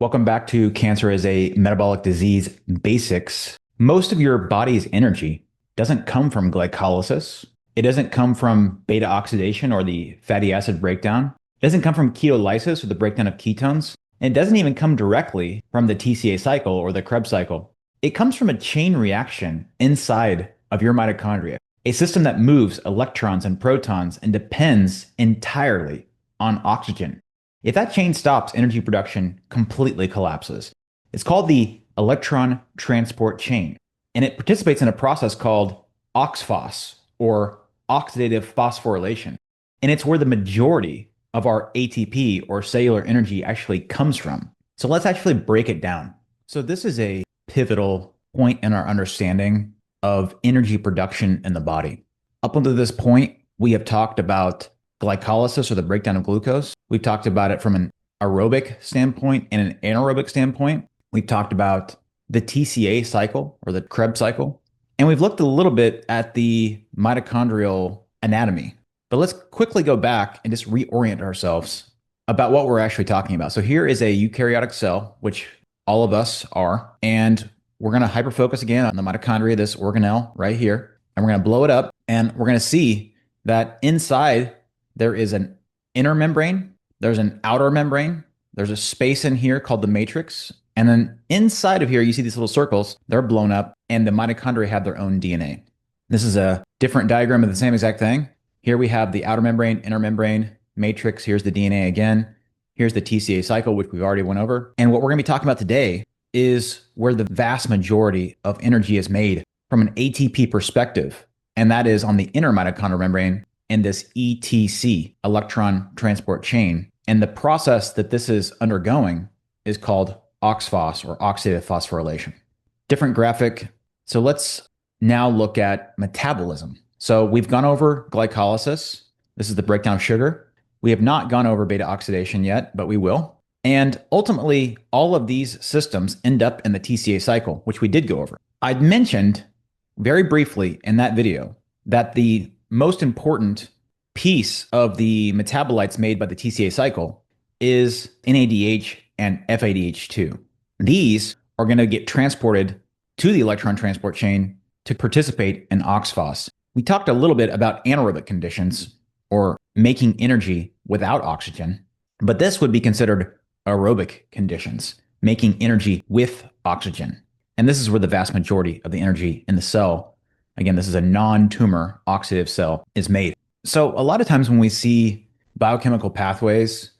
Welcome back to Cancer as a Metabolic Disease Basics. Most of your body's energy doesn't come from glycolysis. It doesn't come from beta oxidation or the fatty acid breakdown. It doesn't come from ketolysis or the breakdown of ketones. And it doesn't even come directly from the TCA cycle or the Krebs cycle. It comes from a chain reaction inside of your mitochondria, a system that moves electrons and protons and depends entirely on oxygen. If that chain stops, energy production completely collapses. It's called the electron transport chain, and it participates in a process called OXPHOS, or oxidative phosphorylation. And it's where the majority of our ATP or cellular energy actually comes from. So let's actually break it down. So this is a pivotal point in our understanding of energy production in the body. Up until this point, we have talked about glycolysis or the breakdown of glucose. We've talked about it from an aerobic standpoint and an anaerobic standpoint. We've talked about the TCA cycle or the Krebs cycle. And we've looked a little bit at the mitochondrial anatomy. But let's quickly go back and just reorient ourselves about what we're actually talking about. So here is a eukaryotic cell, which all of us are. And we're going to hyperfocus again on the mitochondria, this organelle right here. And we're going to blow it up. And we're going to see that inside there is an inner membrane, there's an outer membrane, there's a space in here called the matrix, and then inside of here, you see these little circles, they're blown up, and the mitochondria have their own DNA. This is a different diagram of the same exact thing. Here we have the outer membrane, inner membrane, matrix, here's the DNA again, here's the TCA cycle, which we've already went over. And what we're gonna be talking about today is where the vast majority of energy is made from an ATP perspective, and that is on the inner mitochondrial membrane, and this ETC, electron transport chain. And the process that this is undergoing is called OXPHOS or oxidative phosphorylation. Different graphic. So let's now look at metabolism. So we've gone over glycolysis. This is the breakdown of sugar. We have not gone over beta oxidation yet, but we will. And ultimately, all of these systems end up in the TCA cycle, which we did go over. I'd mentioned very briefly in that video that the most important piece of the metabolites made by the TCA cycle is NADH and FADH₂. These are going to get transported to the electron transport chain to participate in OXPHOS. We talked a little bit about anaerobic conditions or making energy without oxygen, but this would be considered aerobic conditions, making energy with oxygen. And this is where the vast majority of the energy in the cell, again, this is a non-tumor oxidative cell, is made. So a lot of times when we see biochemical pathways,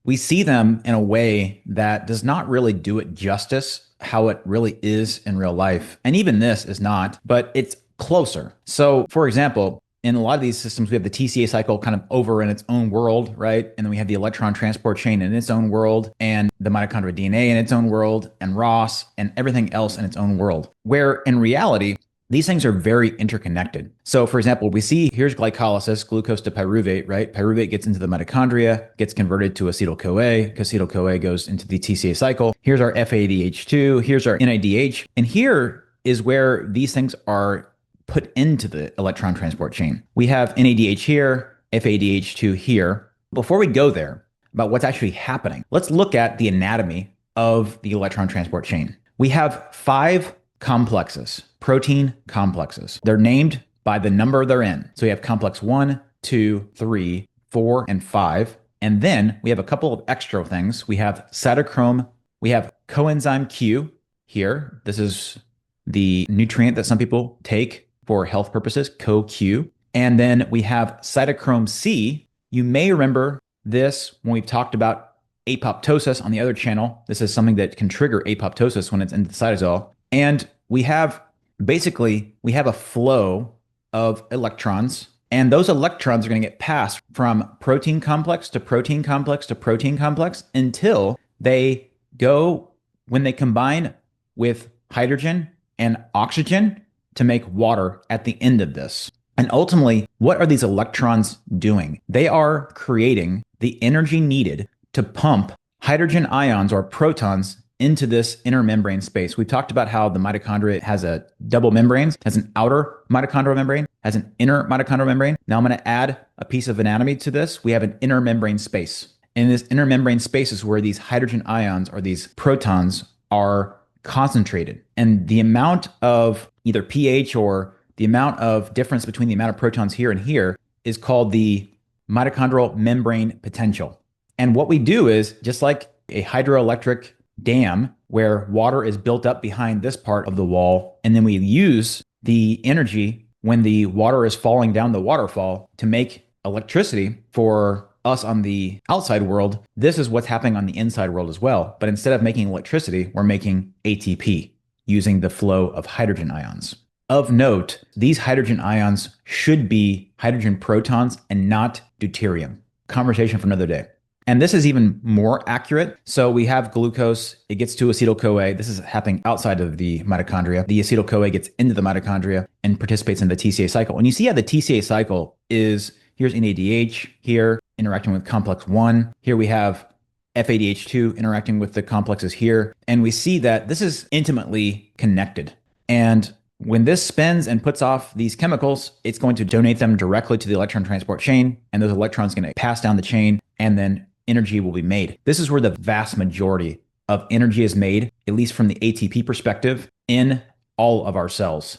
we see them in a way that does not really do it justice how it really is in real life. And even this is not, but it's closer. So for example, in a lot of these systems, we have the TCA cycle kind of over in its own world, right? And then we have the electron transport chain in its own world, and the mitochondrial DNA in its own world, and ROS, and everything else in its own world. Where in reality, these things are very interconnected. So for example, we see here's glycolysis, glucose to pyruvate, right? Pyruvate gets into the mitochondria, gets converted to acetyl-CoA. Acetyl-CoA goes into the TCA cycle. Here's our FADH₂, here's our NADH. And here is where these things are put into the electron transport chain. We have NADH here, FADH₂ here. Before we go there about what's actually happening, let's look at the anatomy of the electron transport chain. We have 5 complexes, protein complexes. They're named by the number they're in. So we have complex 1, 2, 3, 4, and 5. And then we have a couple of extra things. We have cytochrome, we have coenzyme Q here. This is the nutrient that some people take for health purposes, CoQ. And then we have cytochrome C. You may remember this when we've talked about apoptosis on the other channel. This is something that can trigger apoptosis when it's in the cytosol. And we have we have a flow of electrons, and those electrons are going to get passed from protein complex to protein complex to protein complex until they go, when they combine with hydrogen and oxygen to make water at the end of this. And ultimately, what are these electrons doing? They are creating the energy needed to pump hydrogen ions or protons into this inner membrane space. We've talked about how the mitochondria has a double membranes, has an outer mitochondrial membrane, has an inner mitochondrial membrane. Now I'm going to add a piece of anatomy to this. We have an inner membrane space. And this inner membrane space is where these hydrogen ions or these protons are concentrated. And the amount of either pH or the amount of difference between the amount of protons here and here is called the mitochondrial membrane potential. And what we do is, just like a hydroelectric dam where water is built up behind this part of the wall, and then we use the energy when the water is falling down the waterfall to make electricity for us on the outside world. This is what's happening on the inside world as well. But instead of making electricity, we're making ATP using the flow of hydrogen ions. Of note, these hydrogen ions should be hydrogen protons and not deuterium. Conversation for another day. And this is even more accurate. So we have glucose, it gets to acetyl-CoA. This is happening outside of the mitochondria. The acetyl-CoA gets into the mitochondria and participates in the TCA cycle. And you see how the TCA cycle is, here's NADH here interacting with complex 1. Here we have FADH₂ interacting with the complexes here. And we see that this is intimately connected. And when this spins and puts off these chemicals, it's going to donate them directly to the electron transport chain. And those electrons are going to pass down the chain, and then energy will be made. This is where the vast majority of energy is made, at least from the ATP perspective, in all of our cells,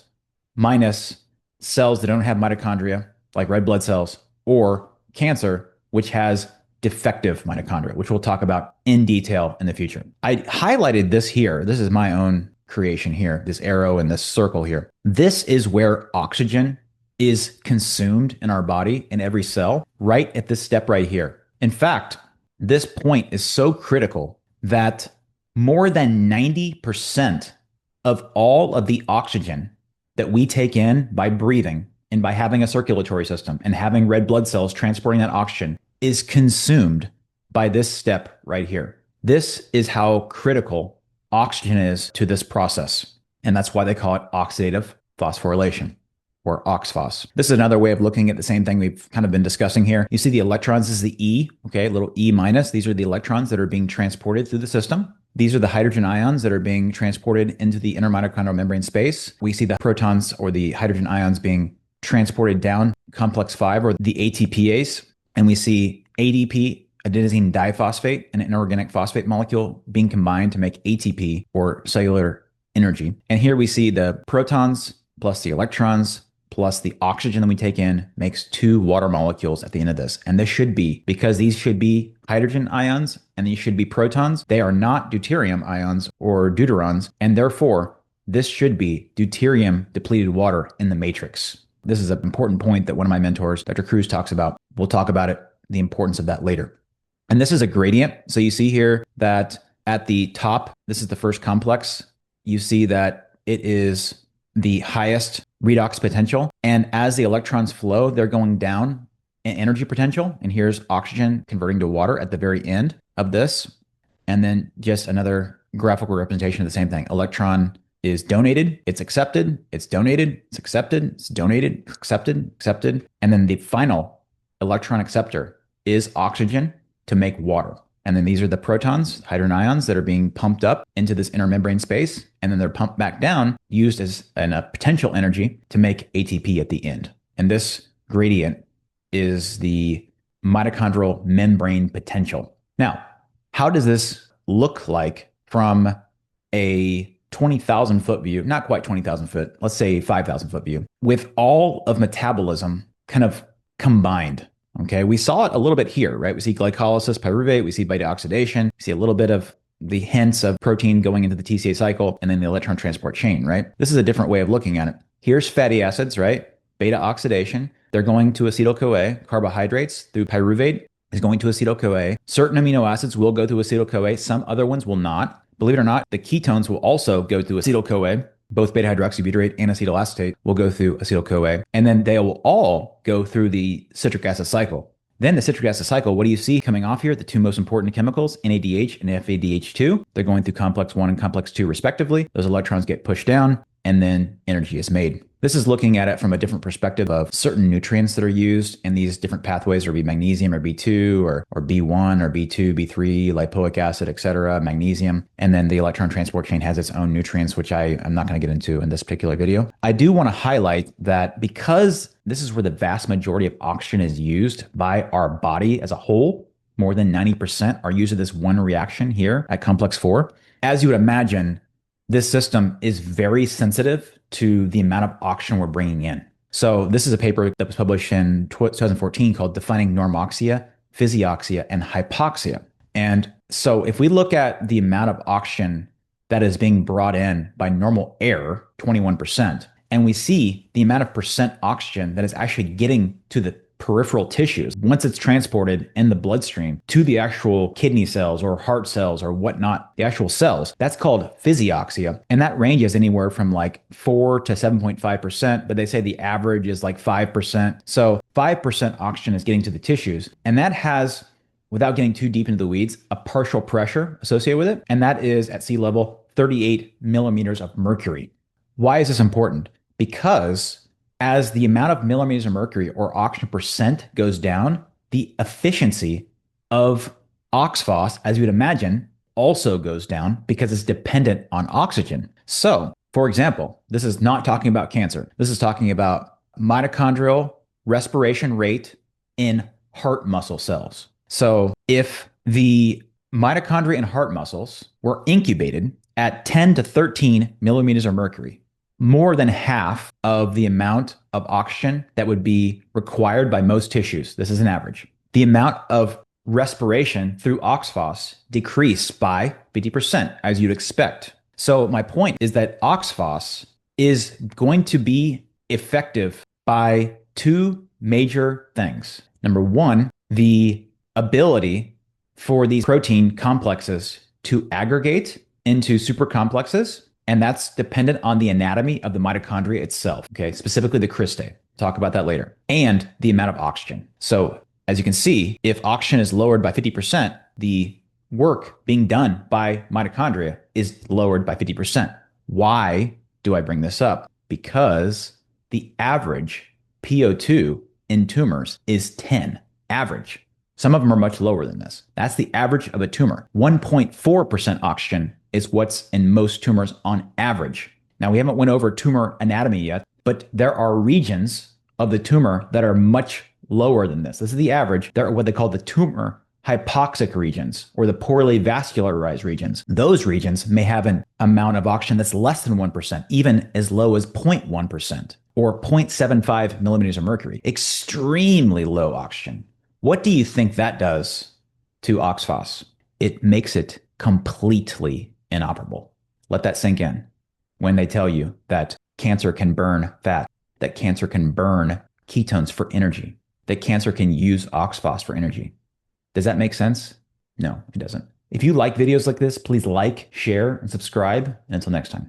minus cells that don't have mitochondria, like red blood cells, or cancer, which has defective mitochondria, which we'll talk about in detail in the future. I highlighted this here. This is my own creation here, this arrow and this circle here. This is where oxygen is consumed in our body, in every cell, right at this step right here. In fact, this point is so critical that more than 90% of all of the oxygen that we take in by breathing and by having a circulatory system and having red blood cells transporting that oxygen is consumed by this step right here. This is how critical oxygen is to this process. And that's why they call it oxidative phosphorylation, or OXPHOS. This is another way of looking at the same thing we've kind of been discussing here. You see the electrons, this is the E, okay, little E minus. These are the electrons that are being transported through the system. These are the hydrogen ions that are being transported into the inner mitochondrial membrane space. We see the protons or the hydrogen ions being transported down complex 5 or the ATPase. And we see ADP, adenosine diphosphate, an inorganic phosphate molecule being combined to make ATP, or cellular energy. And here we see the protons plus the electrons plus the oxygen that we take in makes 2 water molecules at the end of this. And this should be, because these should be hydrogen ions and these should be protons, they are not deuterium ions or deuterons. And therefore, this should be deuterium depleted water in the matrix. This is an important point that one of my mentors, Dr. Cruz, talks about. We'll talk about it, the importance of that later. And this is a gradient. So you see here that at the top, this is the first complex. You see that it is the highest redox potential. And as the electrons flow, they're going down in energy potential. And here's oxygen converting to water at the very end of this. And then just another graphical representation of the same thing. Electron is donated, it's accepted, it's donated, it's accepted, it's donated, accepted, accepted. And then the final electron acceptor is oxygen to make water. And then these are the protons, hydrogen ions, that are being pumped up into this inner membrane space. And then they're pumped back down, used as a potential energy to make ATP at the end. And this gradient is the mitochondrial membrane potential. Now, how does this look like from a 20,000 foot view? Not quite 20,000 foot, let's say 5,000 foot view, with all of metabolism kind of combined. Okay, we saw it a little bit here, right? We see glycolysis, pyruvate, we see beta oxidation, we see a little bit of the hints of protein going into the TCA cycle, and then the electron transport chain, right? This is a different way of looking at it. Here's fatty acids, right? Beta oxidation, they're going to acetyl-CoA. Carbohydrates through pyruvate is going to acetyl-CoA. Certain amino acids will go through acetyl-CoA, some other ones will not. Believe it or not, the ketones will also go through acetyl-CoA. Both beta-hydroxybutyrate and acetylacetate will go through acetyl-CoA. And then they will all go through the citric acid cycle. Then the citric acid cycle, what do you see coming off here? The 2 most important chemicals, NADH and FADH₂. They're going through complex 1 and complex 2 respectively. Those electrons get pushed down and then energy is made. This is looking at it from a different perspective of certain nutrients that are used in these different pathways, or be magnesium or B2 or B1 or B2, B3, lipoic acid, etc., magnesium. And then the electron transport chain has its own nutrients, which I'm not going to get into in this particular video. I do want to highlight that because this is where the vast majority of oxygen is used by our body as a whole, more than 90% are used in this one reaction here at complex 4. As you would imagine, this system is very sensitive to the amount of oxygen we're bringing in. So this is a paper that was published in 2014 called Defining Normoxia, Physioxia, and Hypoxia. And so if we look at the amount of oxygen that is being brought in by normal air, 21%, and we see the amount of percent oxygen that is actually getting to the peripheral tissues once it's transported in the bloodstream to the actual kidney cells or heart cells or whatnot, the actual cells, that's called physioxia. And that ranges anywhere from like 4 to 7.5%, but they say the average is like 5%. So 5% oxygen is getting to the tissues. And that has, without getting too deep into the weeds, a partial pressure associated with it. And that is at sea level, 38 millimeters of mercury. Why is this important? Because as the amount of millimeters of mercury or oxygen percent goes down, the efficiency of OXPHOS, as you would imagine, also goes down because it's dependent on oxygen. So, for example, this is not talking about cancer. This is talking about mitochondrial respiration rate in heart muscle cells. So if the mitochondria in heart muscles were incubated at 10 to 13 millimeters of mercury, more than half of the amount of oxygen that would be required by most tissues. This is an average. The amount of respiration through OXPHOS decreased by 50%, as you'd expect. So my point is that OXPHOS is going to be effective by two major things. Number one, the ability for these protein complexes to aggregate into supercomplexes. And that's dependent on the anatomy of the mitochondria itself, okay? Specifically the cristae. Talk about that later. And the amount of oxygen. So as you can see, if oxygen is lowered by 50%, the work being done by mitochondria is lowered by 50%. Why do I bring this up? Because the average PO2 in tumors is 10, average. Some of them are much lower than this. That's the average of a tumor. 1.4% oxygen is what's in most tumors on average. Now, we haven't went over tumor anatomy yet, but there are regions of the tumor that are much lower than this. This is the average. They're what they call the tumor hypoxic regions or the poorly vascularized regions. Those regions may have an amount of oxygen that's less than 1%, even as low as 0.1% or 0.75 millimeters of mercury. Extremely low oxygen. What do you think that does to OXPHOS? It makes it completely inoperable. Let that sink in when they tell you that cancer can burn fat, that cancer can burn ketones for energy, that cancer can use OXPHOS for energy. Does that make sense? No, it doesn't. If you like videos like this, please like, share, and subscribe. And until next time.